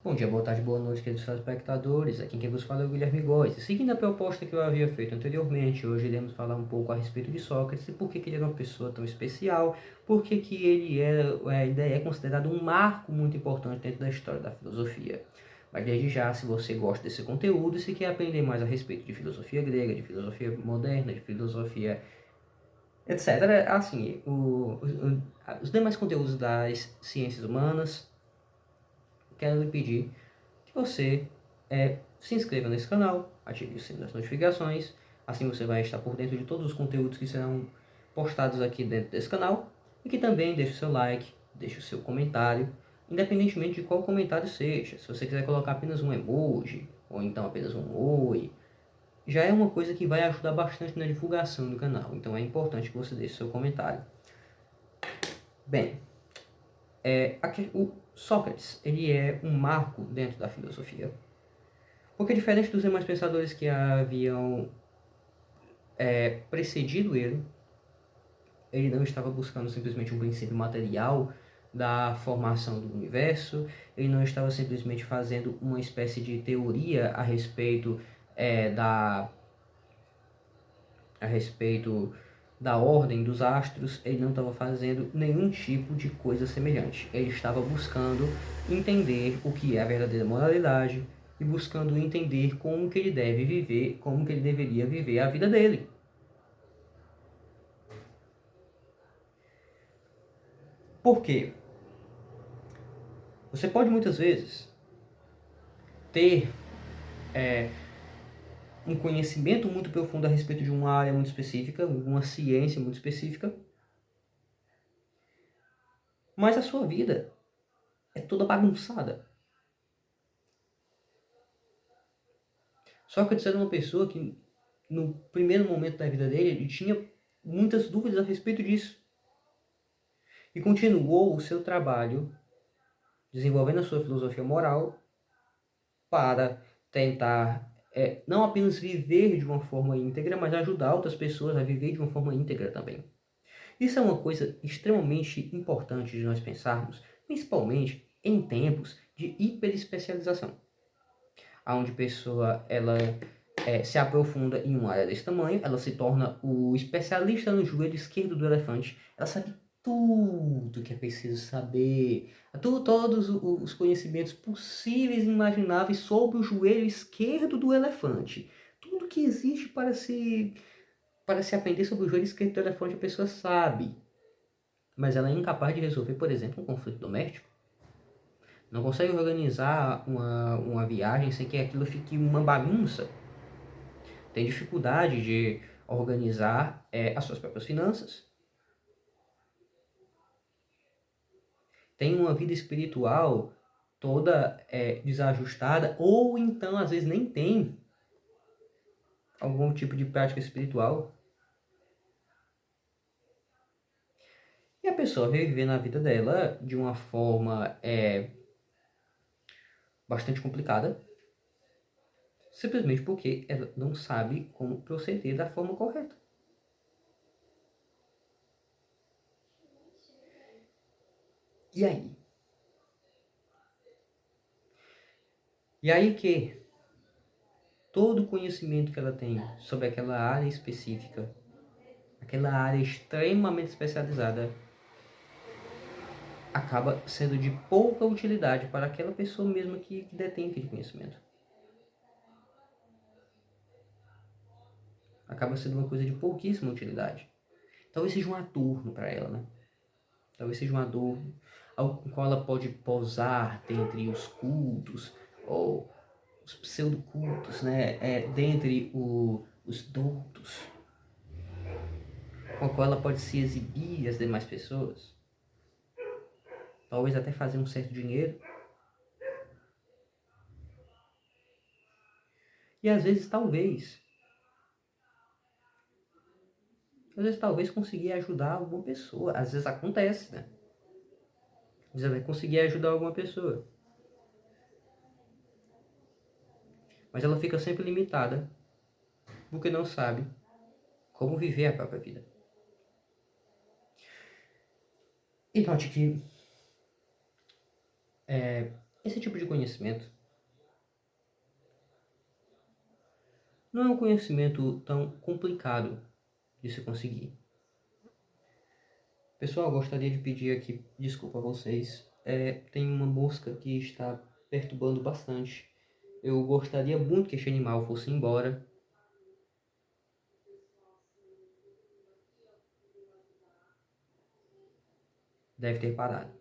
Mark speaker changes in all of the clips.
Speaker 1: Bom dia, boa tarde, boa noite, queridos telespectadores. Aqui quem vos fala é o Guilherme Góes. Seguindo a proposta que eu havia feito anteriormente, hoje iremos falar um pouco a respeito de Sócrates e por que ele era uma pessoa tão especial, por que ele ainda é considerado um marco muito importante dentro da história da filosofia. Mas desde já, se você gosta desse conteúdo e se quer aprender mais a respeito de filosofia grega, de filosofia moderna, de filosofia, etc., assim, os demais conteúdos das ciências humanas, quero lhe pedir que você se inscreva nesse canal, ative o sino das notificações, assim você vai estar por dentro de todos os conteúdos que serão postados aqui dentro desse canal, e que também deixe o seu like, deixe o seu comentário, independentemente de qual comentário seja. Se você quiser colocar apenas um emoji, ou então apenas um oi, já é uma coisa que vai ajudar bastante na divulgação do canal, então é importante que você deixe o seu comentário. Bem, o Sócrates, ele é um marco dentro da filosofia, porque diferente dos demais pensadores que haviam precedido ele não estava buscando simplesmente um princípio material da formação do universo, ele não estava simplesmente fazendo uma espécie de teoria é, da, a respeito da ordem dos astros, ele não estava fazendo nenhum tipo de coisa semelhante. Ele estava buscando entender o que é a verdadeira moralidade e buscando entender como que ele deve viver, como que ele deveria viver a vida dele. Por quê? Você pode muitas vezes ter um conhecimento muito profundo a respeito de uma área muito específica, uma ciência muito específica, mas a sua vida é toda bagunçada. Sócrates era uma pessoa que, no primeiro momento da vida dele, ele tinha muitas dúvidas a respeito disso. E continuou o seu trabalho desenvolvendo a sua filosofia moral para tentar não apenas viver de uma forma íntegra, mas ajudar outras pessoas a viver de uma forma íntegra também. Isso é uma coisa extremamente importante de nós pensarmos, principalmente em tempos de hiperespecialização, onde a pessoa se aprofunda em uma área desse tamanho, ela se torna o especialista no joelho esquerdo do elefante, ela sabe tudo que é preciso saber, todos os conhecimentos possíveis e imagináveis sobre o joelho esquerdo do elefante. Tudo que existe para se aprender sobre o joelho esquerdo do elefante a pessoa sabe, mas ela é incapaz de resolver, por exemplo, um conflito doméstico. Não consegue organizar uma viagem sem que aquilo fique uma bagunça. Tem dificuldade de organizar as suas próprias finanças. Tem uma vida espiritual toda desajustada, ou então às vezes nem tem algum tipo de prática espiritual. E a pessoa vai viver na vida dela de uma forma bastante complicada, simplesmente porque ela não sabe como proceder da forma correta. E aí? E aí que todo o conhecimento que ela tem sobre aquela área específica, aquela área extremamente especializada, acaba sendo de pouca utilidade para aquela pessoa mesma que detém aquele conhecimento. Acaba sendo uma coisa de pouquíssima utilidade. Talvez seja um adorno para ela, né? Talvez seja um adorno ao qual ela pode pousar dentre os cultos, ou os pseudocultos, né? Dentre os doutos, com a qual ela pode se exibir às demais pessoas. Talvez até fazer um certo dinheiro. E às vezes talvez conseguir ajudar alguma pessoa. Às vezes acontece, né? Às vezes vai conseguir ajudar alguma pessoa. Mas ela fica sempre limitada, porque não sabe como viver a própria vida. E note que Esse tipo de conhecimento não é um conhecimento tão complicado de se conseguir. Pessoal, gostaria de pedir aqui desculpa a vocês. Tem uma mosca que está perturbando bastante. Eu gostaria muito que este animal fosse embora. Deve ter parado.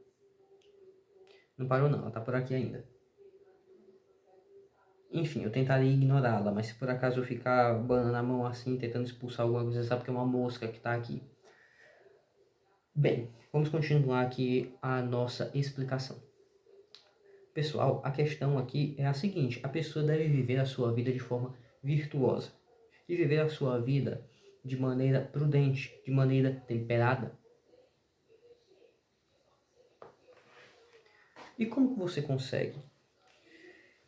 Speaker 1: Não parou não, ela está por aqui ainda. Enfim, eu tentaria ignorá-la, mas se por acaso eu ficar banando a mão assim, tentando expulsar alguma coisa, sabe que é uma mosca que está aqui. Bem, vamos continuar aqui a nossa explicação. Pessoal, a questão aqui é a seguinte: a pessoa deve viver a sua vida de forma virtuosa e viver a sua vida de maneira prudente, de maneira temperada. E como que você consegue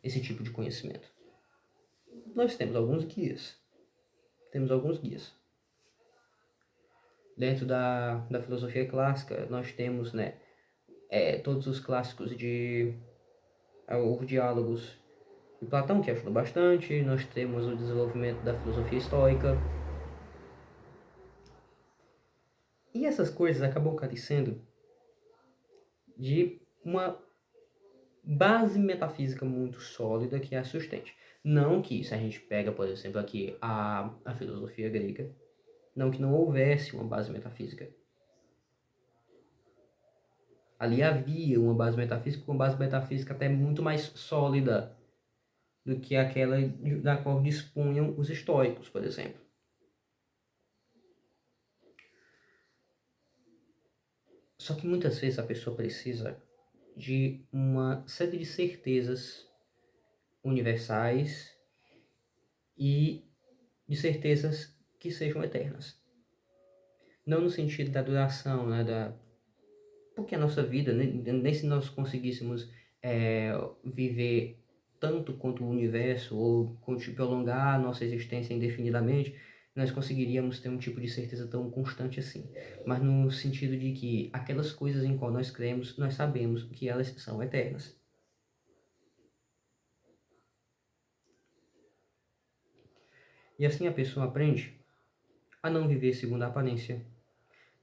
Speaker 1: esse tipo de conhecimento? Nós temos alguns guias. Dentro da filosofia clássica, nós temos, né, todos os clássicos os diálogos de Platão, que ajudam bastante. Nós temos o desenvolvimento da filosofia estoica. E essas coisas acabam carecendo de uma base metafísica muito sólida que a sustente. Não que, se a gente pega, por exemplo, aqui a filosofia grega, não que não houvesse uma base metafísica. Ali havia uma base metafísica até muito mais sólida do que aquela da qual dispunham os estoicos, por exemplo. Só que muitas vezes a pessoa precisa de uma série de certezas universais e de certezas que sejam eternas. Não no sentido da duração, né, porque a nossa vida, nem se nós conseguíssemos viver tanto quanto o universo ou prolongar a nossa existência indefinidamente, nós conseguiríamos ter um tipo de certeza tão constante assim. Mas no sentido de que aquelas coisas em qual nós cremos, nós sabemos que elas são eternas. E assim a pessoa aprende a não viver segundo a aparência.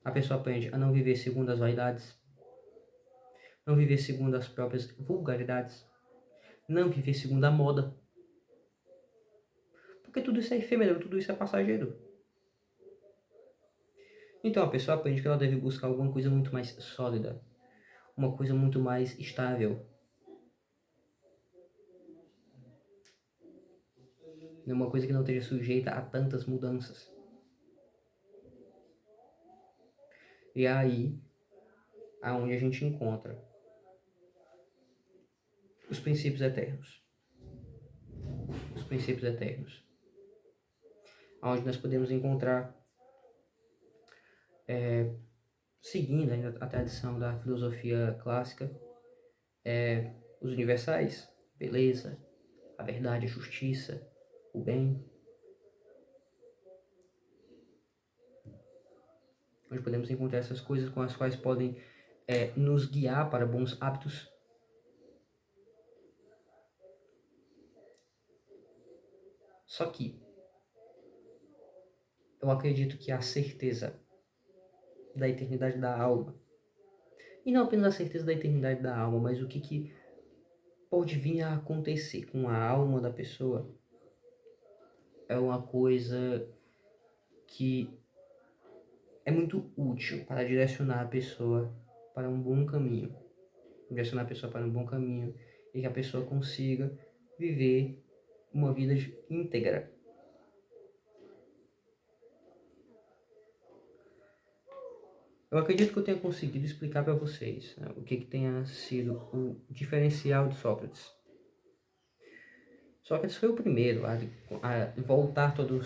Speaker 1: A pessoa aprende a não viver segundo as vaidades, não viver segundo as próprias vulgaridades, não viver segundo a moda. Porque tudo isso é efêmero, tudo isso é passageiro. Então a pessoa aprende que ela deve buscar alguma coisa muito mais sólida, uma coisa muito mais estável. Uma coisa que não esteja sujeita a tantas mudanças. E é aí aonde a gente encontra os princípios eternos. Os princípios eternos. Onde nós podemos encontrar, seguindo a tradição da filosofia clássica, os universais, beleza, a verdade, a justiça, o bem. Onde podemos encontrar essas coisas com as quais podem nos guiar para bons hábitos. Só que eu acredito que a certeza da eternidade da alma, e não apenas a certeza da eternidade da alma, mas o que pode vir a acontecer com a alma da pessoa, é uma coisa que é muito útil para direcionar a pessoa para um bom caminho. Direcionar a pessoa para um bom caminho e que a pessoa consiga viver uma vida íntegra. Eu acredito que eu tenha conseguido explicar para vocês, né, o que tenha sido o diferencial de Sócrates. Sócrates foi o primeiro a voltar todo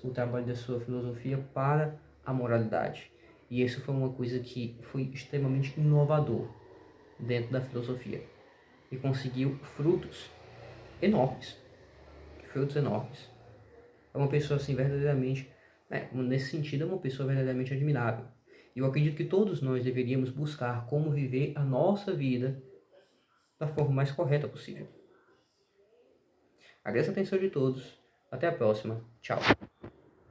Speaker 1: o trabalho da sua filosofia para a moralidade. E isso foi uma coisa que foi extremamente inovador dentro da filosofia. E conseguiu frutos enormes. Frutos enormes. É uma pessoa assim verdadeiramente, nesse sentido, é uma pessoa verdadeiramente admirável. E eu acredito que todos nós deveríamos buscar como viver a nossa vida da forma mais correta possível. Agradeço a atenção de todos. Até a próxima. Tchau.